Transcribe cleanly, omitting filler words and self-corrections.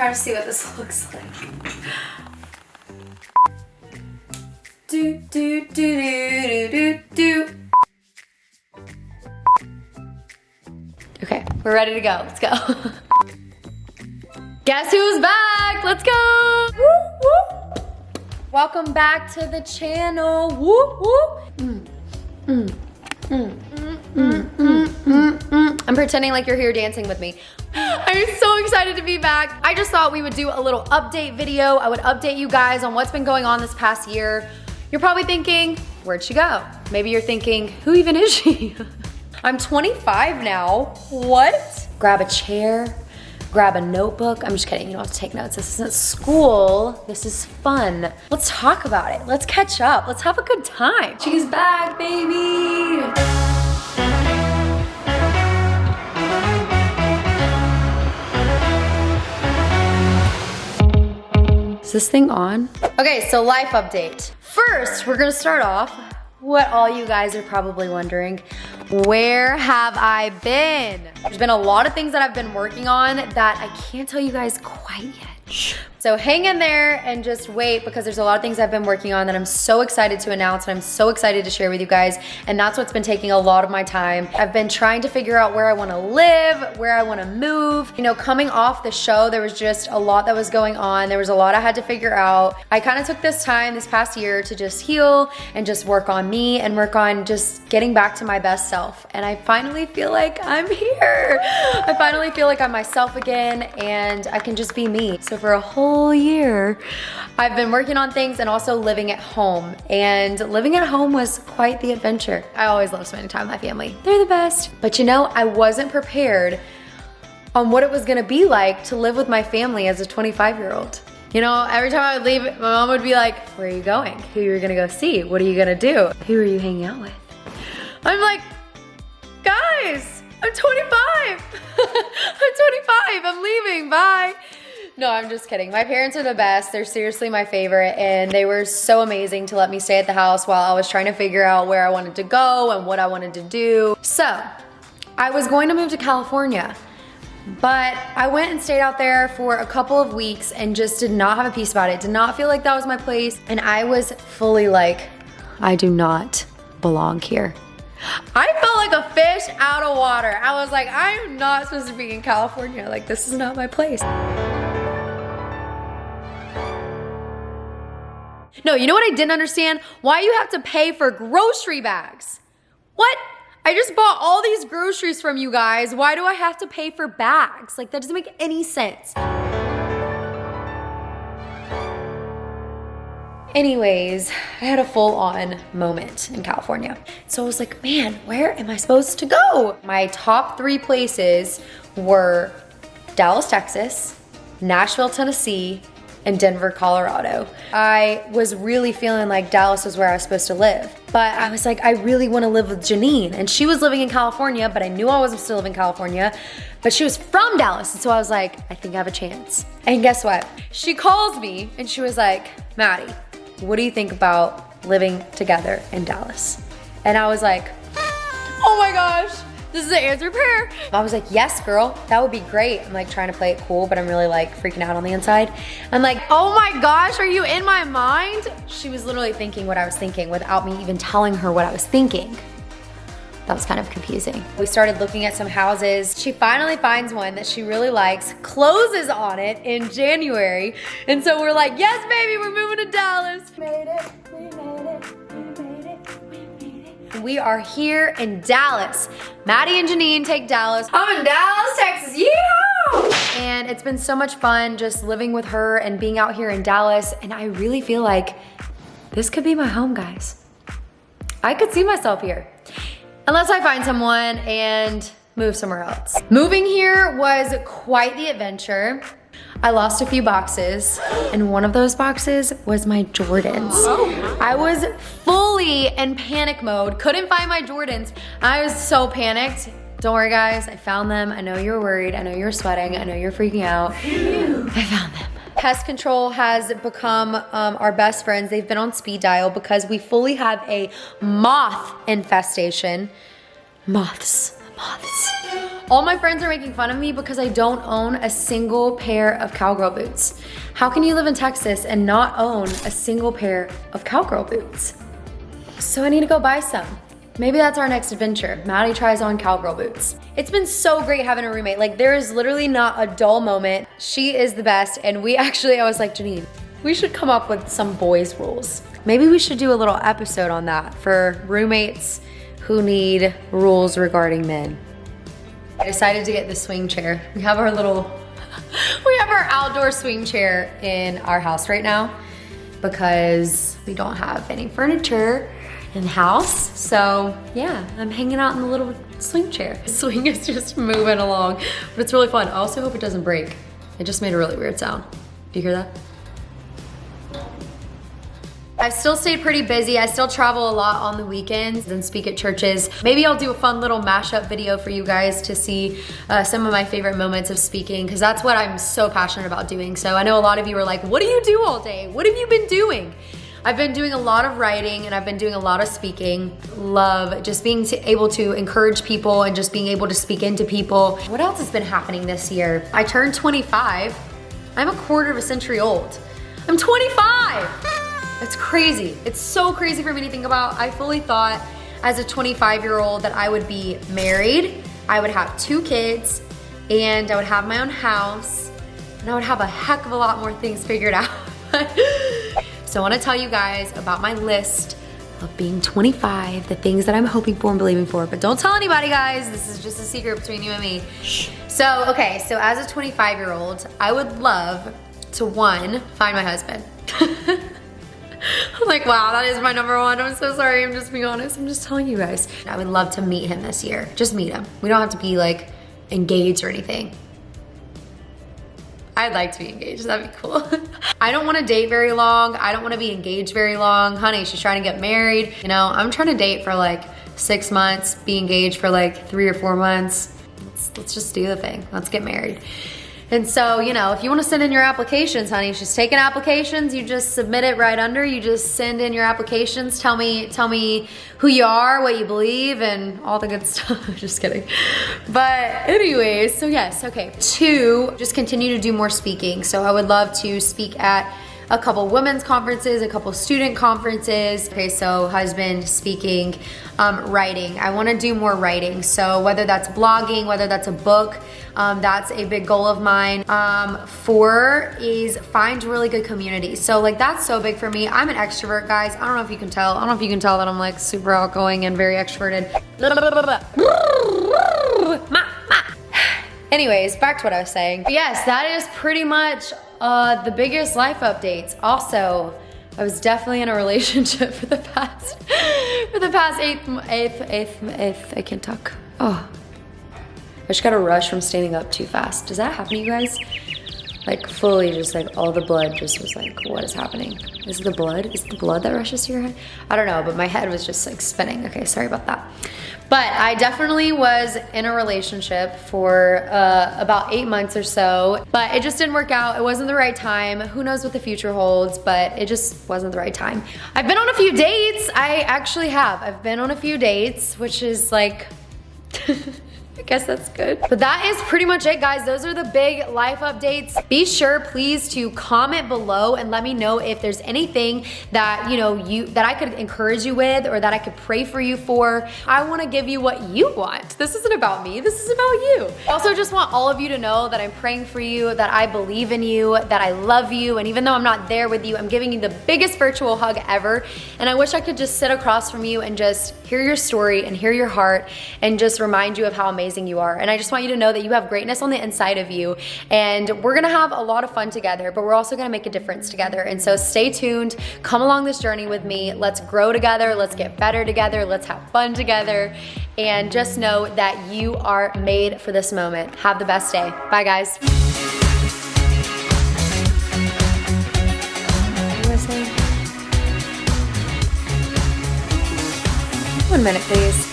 trying to see what this looks like. Do, do, do, do, do, do. Okay, we're ready to go. Let's go. Guess who's back? Let's go. Woo, woo. Welcome back to the channel. Woo, woo. I'm pretending like you're here dancing with me. I'm so excited to be back. I just thought we would do a little update video. I would update you guys on what's been going on this past year. You're probably thinking, where'd she go? Maybe you're thinking, who even is she? I'm 25 now. What? Grab a chair, grab a notebook. I'm just kidding, you don't have to take notes. This isn't school, this is fun. Let's talk about it. Let's catch up. Let's have a good time. She's back, baby. Is this thing on? Okay, so life update. First, we're gonna start off what all you guys are probably wondering. Where have I been? There's been a lot of things that I've been working on that I can't tell you guys quite yet. So hang in there and just wait, because there's a lot of things I've been working on that I'm so excited to announce and I'm so excited to share with you guys. And that's what's been taking a lot of my time. I've been trying to figure out where I wanna live, where I wanna move. You know, coming off the show, there was just a lot that was going on. There was a lot I had to figure out. I kind of took this time this past year to just heal and just work on me and work on just getting back to my best self. And I finally feel like I'm here. I finally feel like I'm myself again and I can just be me. So for a whole year, I've been working on things and also living at home. And living at home was quite the adventure. I always love spending time with my family. They're the best. But you know, I wasn't prepared on what it was gonna be like to live with my family as a 25-year-old. You know, every time I would leave, my mom would be like, where are you going? Who are you gonna go see? What are you gonna do? Who are you hanging out with? I'm like, guys, I'm 25. I'm 25, I'm leaving, bye. No, I'm just kidding. My parents are the best. They're seriously my favorite, and they were so amazing to let me stay at the house while I was trying to figure out where I wanted to go and what I wanted to do. So, I was going to move to California, but I went and stayed out there for a couple of weeks and just did not have a peace about it. Did not feel like that was my place, and I was fully like, I do not belong here. I felt like a fish out of water. I was like, I am not supposed to be in California. Like, this is not my place. No, you know what I didn't understand? Why you have to pay for grocery bags. What? I just bought all these groceries from you guys. Why do I have to pay for bags? Like, that doesn't make any sense. Anyways, I had a full-on moment in California. So I was like, man, where am I supposed to go? My top 3 places were Dallas, Texas, Nashville, Tennessee, and Denver, Colorado. I was really feeling like Dallas was where I was supposed to live. But I was like, I really want to live with Janine. And she was living in California, but I knew I wasn't still living in California. But she was from Dallas, and so I was like, I think I have a chance. And guess what? She calls me, and she was like, Maddie, what do you think about living together in Dallas? And I was like, oh my gosh, this is an answered prayer. I was like, yes, girl, that would be great. I'm like trying to play it cool, but I'm really like freaking out on the inside. I'm like, oh my gosh, are you in my mind? She was literally thinking what I was thinking without me even telling her what I was thinking. That was kind of confusing. We started looking at some houses. She finally finds one that she really likes, closes on it in January. And so we're like, yes, baby, we're moving to Dallas. We made it, we made it, we made it, we made it. We are here in Dallas. Maddie and Janine take Dallas. I'm in Dallas, Texas, yeehaw! And it's been so much fun just living with her and being out here in Dallas. And I really feel like this could be my home, guys. I could see myself here. Unless I find someone and move somewhere else. Moving here was quite the adventure. I lost a few boxes, and one of those boxes was my Jordans. I was fully in panic mode, couldn't find my Jordans. I was so panicked. Don't worry guys, I found them. I know you were worried, I know you were sweating, I know you're freaking out. I found them. Pest Control has become our best friends. They've been on speed dial because we fully have a moth infestation. Moths. moths. All my friends are making fun of me because I don't own a single pair of cowgirl boots. How can you live in Texas and not own a single pair of cowgirl boots? So I need to go buy some. Maybe that's our next adventure. Maddie tries on cowgirl boots. It's been so great having a roommate. Like, there is literally not a dull moment. She is the best. And I was like, Janine, we should come up with some boys rules. Maybe we should do a little episode on that for roommates who need rules regarding men. I decided to get the swing chair. We have our outdoor swing chair in our house right now because we don't have any furniture in the house. So yeah, I'm hanging out in the little swing chair. The swing is just moving along, but it's really fun. I also hope it doesn't break. It just made a really weird sound. Do you hear that? I've still stayed pretty busy. I still travel a lot on the weekends and speak at churches. Maybe I'll do a fun little mashup video for you guys to see some of my favorite moments of speaking, because that's what I'm so passionate about doing. So I know a lot of you are like, what do you do all day? What have you been doing? I've been doing a lot of writing and I've been doing a lot of speaking. Love just being able to encourage people and just being able to speak into people. What else has been happening this year? I turned 25. I'm a quarter of a century old. I'm 25. It's crazy. It's so crazy for me to think about. I fully thought as a 25-year-old that I would be married, I would have 2 kids, and I would have my own house, and I would have a heck of a lot more things figured out. So I wanna tell you guys about my list of being 25, the things that I'm hoping for and believing for, but don't tell anybody, guys. This is just a secret between you and me. So, okay, so as a 25-year-old, I would love to, 1, find my husband. I'm like, wow, that is my number 1. I'm so sorry, I'm just being honest. I'm just telling you guys. I would love to meet him this year. Just meet him. We don't have to be like engaged or anything. I'd like to be engaged, that'd be cool. I don't wanna date very long. I don't wanna be engaged very long. Honey, she's trying to get married. You know, I'm trying to date for like 6 months, be engaged for like 3 or 4 months. Let's just do the thing. Let's get married. And so, you know, if you wanna send in your applications, honey, she's taking applications, you just submit it right under, you just send in your applications, tell me who you are, what you believe, and all the good stuff. Just kidding. But anyways, so yes, okay. 2, just continue to do more speaking. So I would love to speak at a couple women's conferences, a couple student conferences. Okay, so husband, speaking, writing. I wanna do more writing. So whether that's blogging, whether that's a book, that's a big goal of mine. 4 is find really good community. So like that's so big for me. I'm an extrovert, guys. I don't know if you can tell. I don't know if you can tell that I'm like super outgoing and very extroverted. Anyways, back to what I was saying. But yes, that is pretty much the biggest life updates. Also, I was definitely in a relationship for the past eighth, I can't talk. Oh, I just got a rush from standing up too fast. Does that happen to you guys? Like fully just like all the blood just was like, what is happening? Is it the blood? Is it the blood that rushes to your head? I don't know, but my head was just like spinning. Okay, sorry about that. But I definitely was in a relationship for about 8 months or so, but it just didn't work out. It wasn't the right time. Who knows what the future holds, but it just wasn't the right time. I've been on a few dates. I actually have. I've been on a few dates, which is like, I guess that's good. But that is pretty much it, guys. Those are the big life updates. Be sure, please, to comment below and let me know if there's anything that that I could encourage you with or that I could pray for you for. I want to give you what you want. This isn't about me. This is about you. I also just want all of you to know that I'm praying for you, that I believe in you, that I love you, and even though I'm not there with you, I'm giving you the biggest virtual hug ever. And I wish I could just sit across from you and just hear your story and hear your heart and just remind you of how amazing you are. And I just want you to know that you have greatness on the inside of you, and we're gonna have a lot of fun together, but we're also gonna make a difference together. And so stay tuned, come along this journey with me. Let's grow together, let's get better together, let's have fun together, and just know that you are made for this moment. Have the best day. Bye, guys. What was I saying? 1 minute, please.